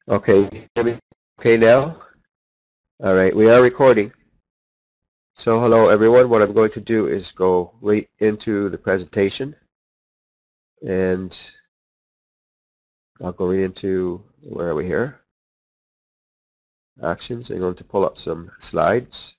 Okay, hear me okay now? All right, we are recording. So hello everyone. What I'm going to do is go right into the presentation, and I'll go right into, where are we here? Actions. I'm going to pull up some slides.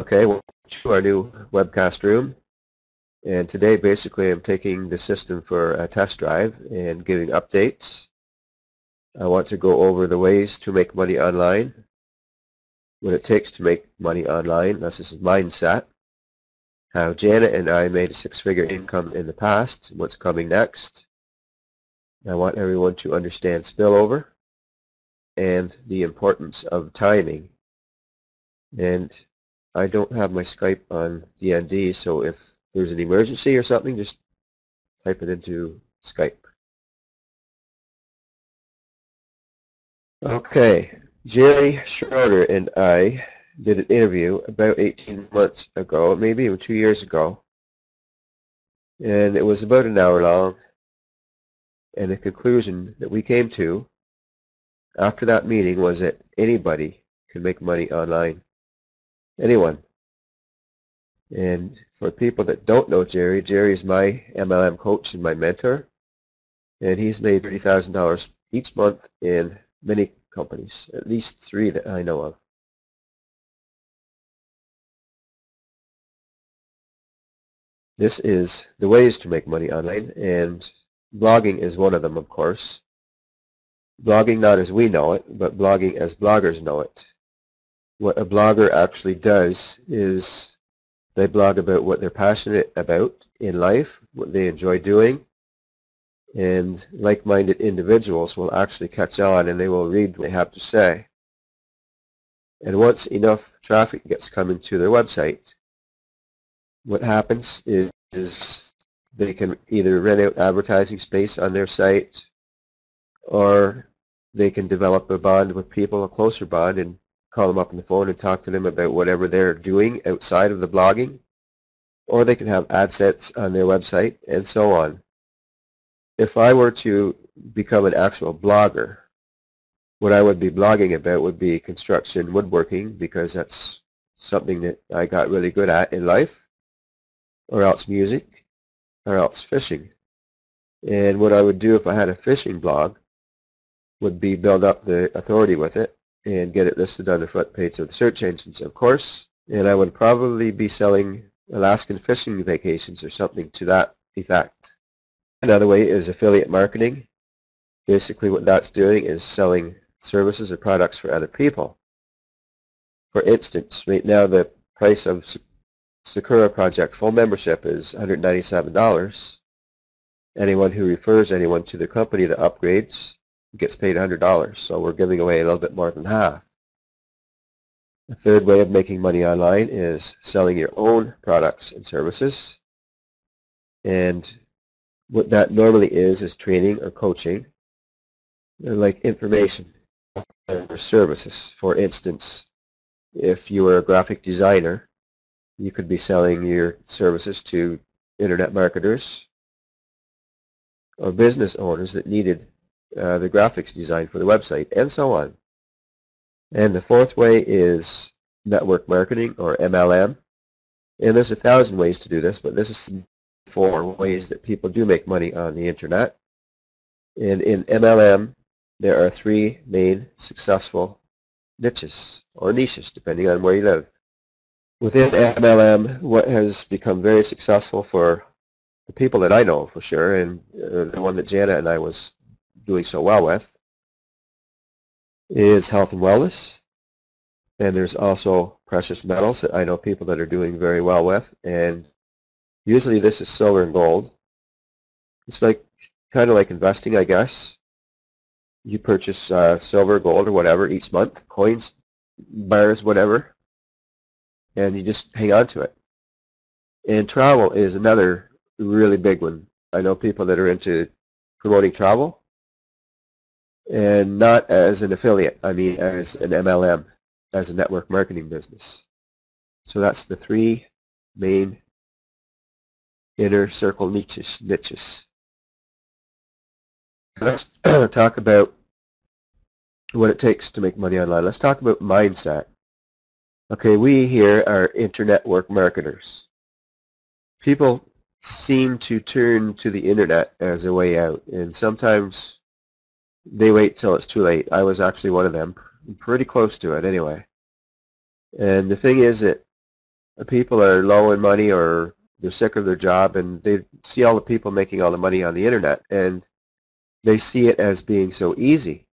Okay, welcome to our new webcast room. And today basically I'm taking the system for a test drive and giving updates. I want to go over the ways to make money online, what it takes to make money online. This is mindset. How Janet and I made a six-figure income in the past, what's coming next. I want everyone to understand spillover and the importance of timing. And I don't have my Skype on DND, so if there's an emergency or something, just type it into Skype. Okay, Jerry Schroeder and I did an interview about 18 months ago, maybe even 2 years ago, and it was about an hour long. And the conclusion that we came to after that meeting was that anybody can make money online. Anyone. And for people that don't know Jerry, Jerry is my MLM coach and my mentor. And he's made $30,000 each month in many companies, at least 3 that I know of. This is the ways to make money online, and blogging is one of them, of course. Blogging not as we know it, but blogging as bloggers know it. What a blogger actually does is they blog about what they're passionate about in life, what they enjoy doing, and like-minded individuals will actually catch on and they will read what they have to say. And once enough traffic gets coming to their website, what happens is they can either rent out advertising space on their site, or they can develop a bond with people, a closer bond, and call them up on the phone and talk to them about whatever they're doing outside of the blogging, or they can have ad sets on their website, and so on. If I were to become an actual blogger, what I would be blogging about would be construction, woodworking, because that's something that I got really good at in life, or else music, or else fishing. And what I would do if I had a fishing blog would be build up the authority with it and get it listed on the front page of the search engines, of course. And I would probably be selling Alaskan fishing vacations or something to that effect. Another way is affiliate marketing. Basically what that's doing is selling services or products for other people. For instance, right now the price of Sakura project full membership is $197. Anyone who refers anyone to the company that upgrades gets paid $100, so we're giving away a little bit more than half. The third way of making money online is selling your own products and services. And what that normally is training or coaching, like information or services. For instance, if you were a graphic designer, you could be selling your services to internet marketers or business owners that needed the graphics design for the website, and so on. And the fourth way is network marketing, or MLM. And there's 1,000 ways to do this, but this is 4 ways that people do make money on the internet. And in MLM, there are 3 main successful niches, or niches, depending on where you live. Within MLM, what has become very successful for the people that I know for sure, and the one that Jana and I was doing so well with, is health and wellness. And there's also precious metals that I know people that are doing very well with, and usually this is silver and gold. It's like kind of like investing, I guess. You purchase silver, gold, or whatever each month, coins, bars, whatever, and you just hang on to it. And travel is another really big one. I know people that are into promoting travel, and not as an affiliate, I mean as an MLM, as a network marketing business. So that's the 3 main inner circle niches. Let's talk about what it takes to make money online. Let's talk about mindset. Okay, we here are internet work marketers. People seem to turn to the internet as a way out, and sometimes they wait till it's too late. I was actually one of them, pretty close to it anyway. And the thing is that people are low in money or they're sick of their job and they see all the people making all the money on the internet and they see it as being so easy.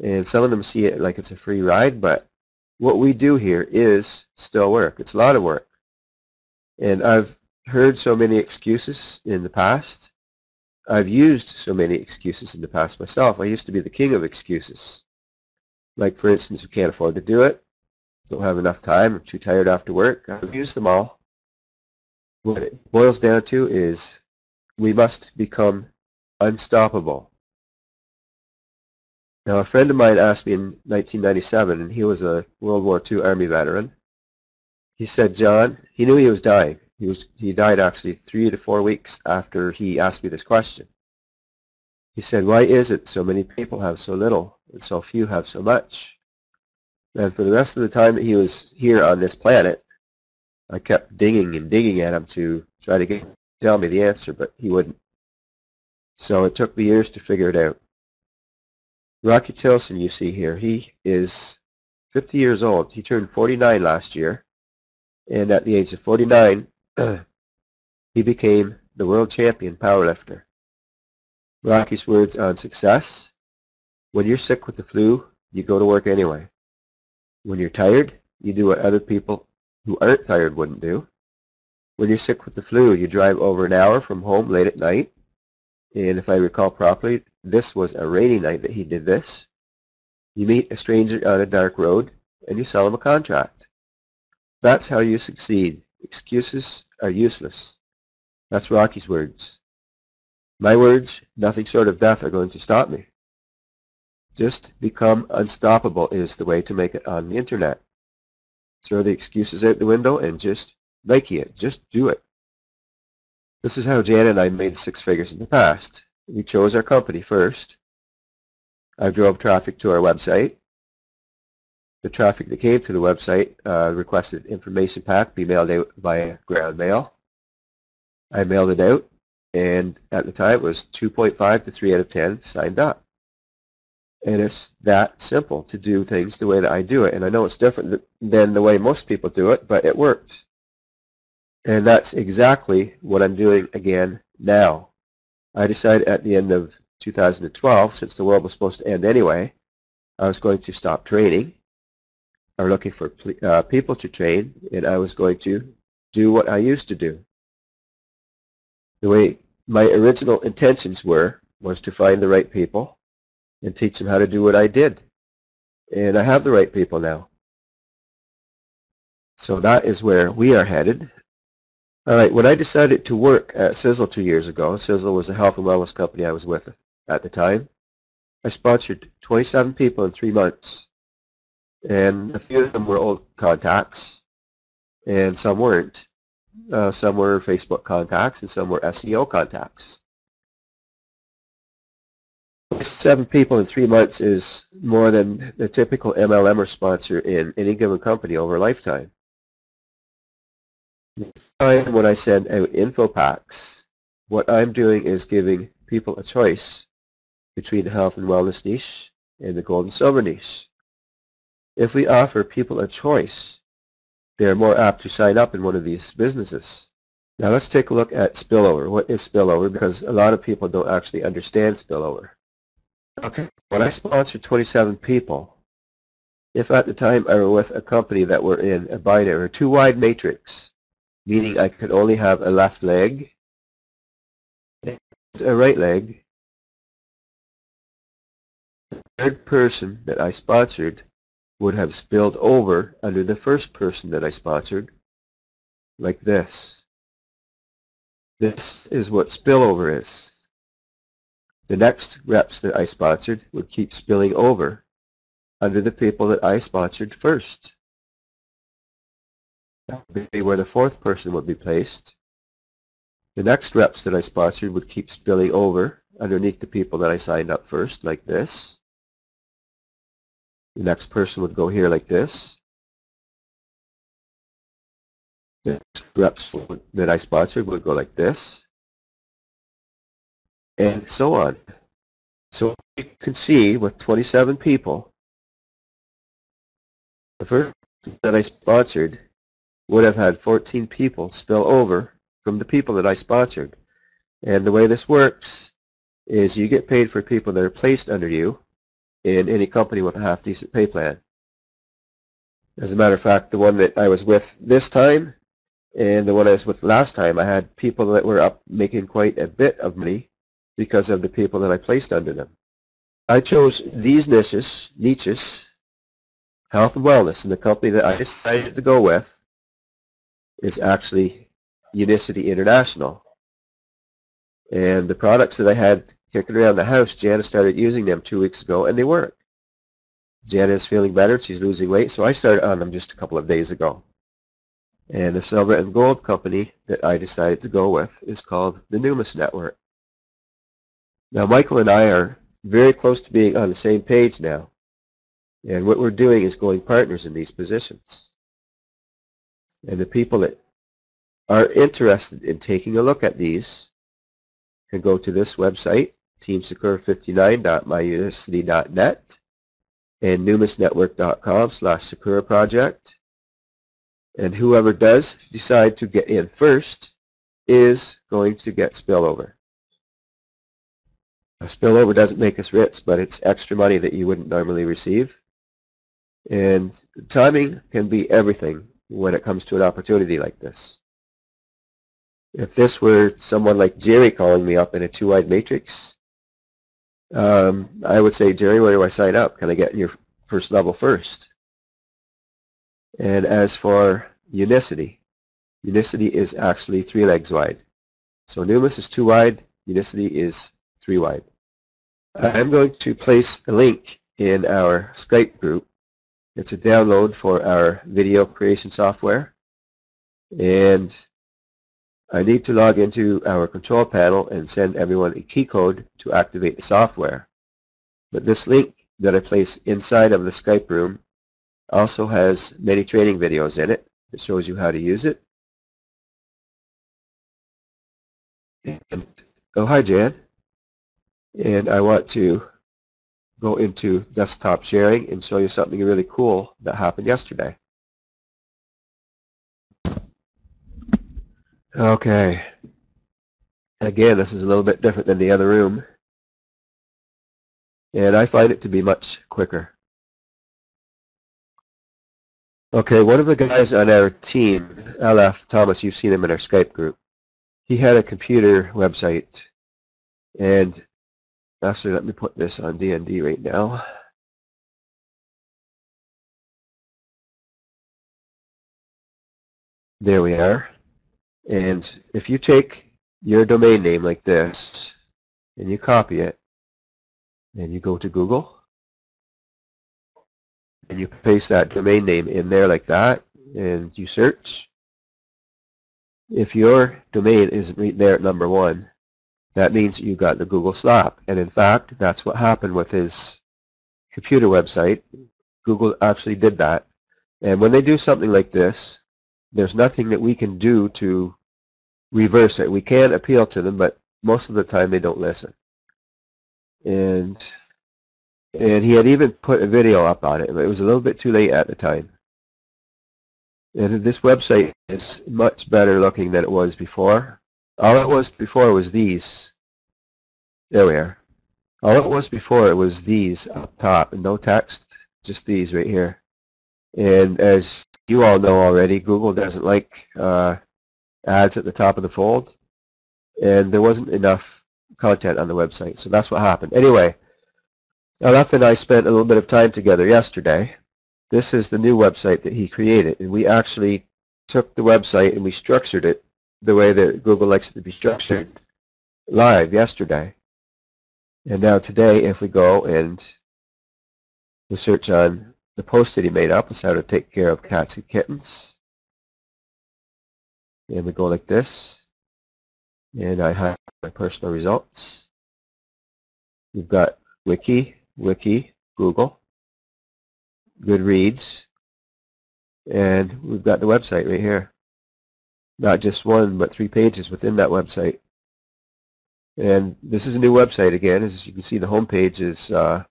And some of them see it like it's a free ride, but what we do here is still work. It's a lot of work. And I've heard so many excuses in the past. I've used so many excuses in the past myself. I used to be the king of excuses. Like, for instance, we can't afford to do it, don't have enough time, I'm too tired after work. I've used them all. What it boils down to is we must become unstoppable. Now, a friend of mine asked me in 1997, and he was a World War II Army veteran. He said, John, he knew he was dying. He died actually 3 to 4 weeks after he asked me this question. He said, why is it so many people have so little and so few have so much? And for the rest of the time that he was here on this planet, I kept dinging and digging at him to try to tell me the answer, but he wouldn't. So it took me years to figure it out. Rocky Tilson, you see here, he is 50 years old. He turned 49 last year, and at the age of 49, he became the world champion powerlifter. Rocky's words on success: when you're sick with the flu, you go to work anyway. When you're tired, you do what other people who aren't tired wouldn't do. When you're sick with the flu, you drive over an hour from home late at night. And if I recall properly, this was a rainy night that he did this. You meet a stranger on a dark road, and you sell him a contract. That's how you succeed. Excuses are useless. That's Rocky's words. My words, nothing short of death are going to stop me. Just become unstoppable is the way to make it on the internet. Throw the excuses out the window and just Nike it. Just do it. This is how Jan and I made 6 figures in the past. We chose our company first. I drove traffic to our website. The traffic that came to the website requested information pack be mailed out via ground mail. I mailed it out, and at the time it was 2.5 to 3 out of 10 signed up. And it's that simple to do things the way that I do it. And I know it's different than the way most people do it, but it worked. And that's exactly what I'm doing again now. I decided at the end of 2012, since the world was supposed to end anyway, I was going to stop training. I was looking for people to train, and I was going to do what I used to do. The way my original intentions was to find the right people and teach them how to do what I did. And I have the right people now. So that is where we are headed. All right, when I decided to work at Sizzle 2 years ago, Sizzle was a health and wellness company I was with at the time, I sponsored 27 people in 3 months. And a few of them were old contacts, and some weren't. Some were Facebook contacts, and some were SEO contacts. 7 people in 3 months is more than the typical MLM or sponsor in any given company over a lifetime. When I send out info packs, what I'm doing is giving people a choice between the health and wellness niche and the gold and silver niche. If we offer people a choice, they're more apt to sign up in one of these businesses. Now let's take a look at Spillover. What is Spillover? Because a lot of people don't actually understand Spillover. Okay, when I sponsored 27 people, if at the time I were with a company that were in a binary or 2 wide matrix, meaning I could only have a left leg and a right leg, the third person that I sponsored would have spilled over under the first person that I sponsored, like this. This is what spillover is. The next reps that I sponsored would keep spilling over under the people that I sponsored first. That would be where the 4th person would be placed. The next reps that I sponsored would keep spilling over underneath the people that I signed up first, like this. The next person would go here like this. The reps that I sponsored would go like this. And so on. So you can see with 27 people, the first that I sponsored would have had 14 people spill over from the people that I sponsored. And the way this works is you get paid for people that are placed under you in any company with a half-decent pay plan. As a matter of fact, the one that I was with this time and the one I was with last time, I had people that were up making quite a bit of money because of the people that I placed under them. I chose these niches, health and wellness, and the company that I decided to go with is actually Unicity International. And the products that I had kicking around the house, Janice started using them 2 weeks ago, and they work. Janice is feeling better, she's losing weight, so I started on them just a couple of days ago. And the silver and gold company that I decided to go with is called the Numis Network. Now, Michael and I are very close to being on the same page now. And what we're doing is going partners in these positions. And the people that are interested in taking a look at these can go to this website, teamsakura59.myunicity.net and numisnetwork.com/Sakura project. And whoever does decide to get in first is going to get spillover. A spillover doesn't make us rich, but it's extra money that you wouldn't normally receive. And timing can be everything when it comes to an opportunity like this. If this were someone like Jerry calling me up in a 2-wide matrix, I would say, Jerry, where do I sign up? Can I get in your first level first? And as for Unicity, Unicity is actually 3 legs wide. So Numis is 2 wide, Unicity is 3 wide. I'm going to place a link in our Skype group. It's a download for our video creation software. And I need to log into our control panel and send everyone a key code to activate the software. But this link that I place inside of the Skype room also has many training videos in it that shows you how to use it. And, oh, hi, Jan. And I want to go into desktop sharing and show you something really cool that happened yesterday. Okay. Again, this is a little bit different than the other room. And I find it to be much quicker. Okay, one of the guys on our team, LF Thomas, you've seen him in our Skype group. He had a computer website. And actually, let me put this on D&D right now. There we are. And if you take your domain name like this, and you copy it, and you go to Google, and you paste that domain name in there like that, and you search, if your domain isn't right there at number 1, that means you got the Google slap. And in fact, that's what happened with his computer website. Google actually did that. And when they do something like this, there's nothing that we can do to reverse it. We can appeal to them, but most of the time they don't listen. And he had even put a video up on it, but it was a little bit too late at the time. And this website is much better looking than it was before. All it was before was these. There we are. All it was before it was these up top, and no text, just these right here. And as you all know already, Google doesn't like ads at the top of the fold, and there wasn't enough content on the website, so that's what happened. Anyway, Alef and I spent a little bit of time together yesterday. This is the new website that he created, and we actually took the website and we structured it the way that Google likes it to be structured live yesterday. And now today, if we go and we search on the post that he made up, is how to take care of cats and kittens. And we go like this, and I have my personal results. We've got Wiki, Google, Goodreads, and we've got the website right here. Not just one, but 3 pages within that website. And this is a new website again. As you can see, the home page is there's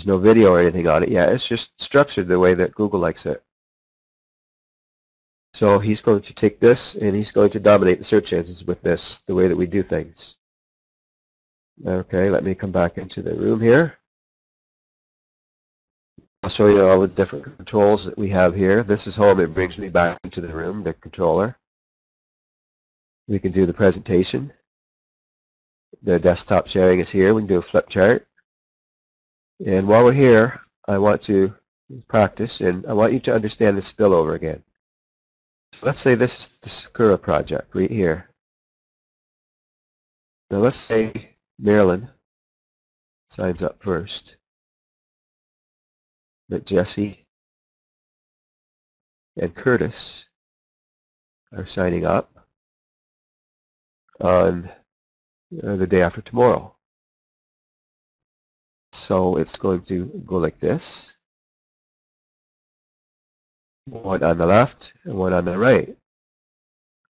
no video or anything on it yet. It's just structured the way that Google likes it. So he's going to take this and he's going to dominate the search engines with this, the way that we do things. Okay, let me come back into the room here. I'll show you all the different controls that we have here. This is home. It brings me back into the room, the controller. We can do the presentation. The desktop sharing is here. We can do a flip chart. And while we're here, I want to practice, and I want you to understand the spillover again. So let's say this is the Sakura project right here. Now let's say Marilyn signs up first. That Jesse and Curtis are signing up on the day after tomorrow. So it's going to go like this. One on the left and one on the right.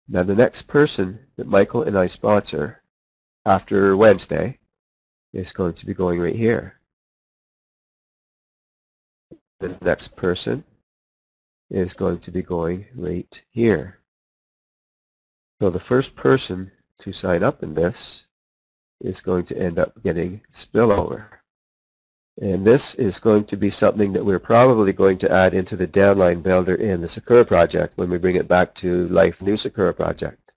Now the next person that Michael and I sponsor after Wednesday is going to be going right here. The next person is going to be going right here. So the first person to sign up in this is going to end up getting spillover. And this is going to be something that we're probably going to add into the downline builder in the Sakura project when we bring it back to life, new Sakura project.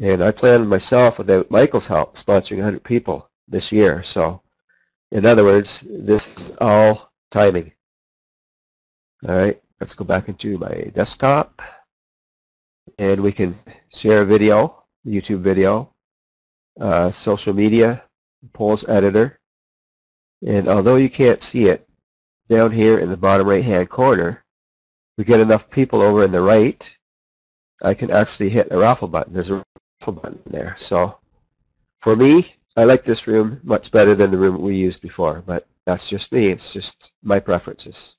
And I plan myself, without Michael's help, sponsoring 100 people this year. So in other words, this is all timing. All right, let's go back into my desktop. And we can share a video, YouTube video, social media, polls editor. And although you can't see it, down here in the bottom right-hand corner, we get enough people over in the right, I can actually hit a raffle button. There's a raffle button there. So for me, I like this room much better than the room we used before, but that's just me. It's just my preferences.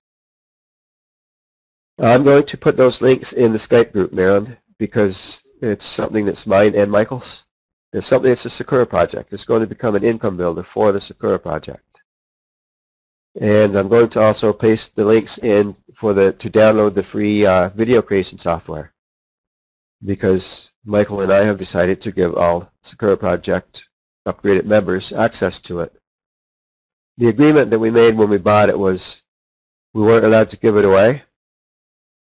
I'm going to put those links in the Skype group, Marilyn, because it's something that's mine and Michael's. It's something that's a Sakura project. It's going to become an income builder for the Sakura project. And I'm going to also paste the links in for to download the free video creation software, because Michael and I have decided to give all Sakura project upgraded members access to it. The agreement that we made when we bought it was we weren't allowed to give it away,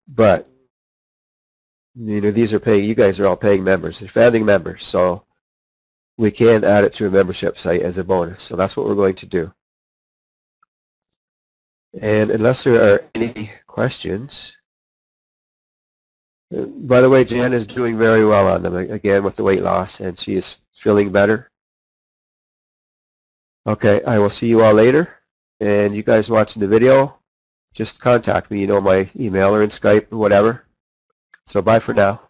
but these are paying. You guys are all paying members. They're founding members, so we can add it to a membership site as a bonus. So that's what we're going to do. And unless there are any questions, by the way, Jen is doing very well on them again with the weight loss, and she is feeling better. Okay, I will see you all later. And you guys watching the video, just contact me. You know my email or in Skype or whatever. So bye for now.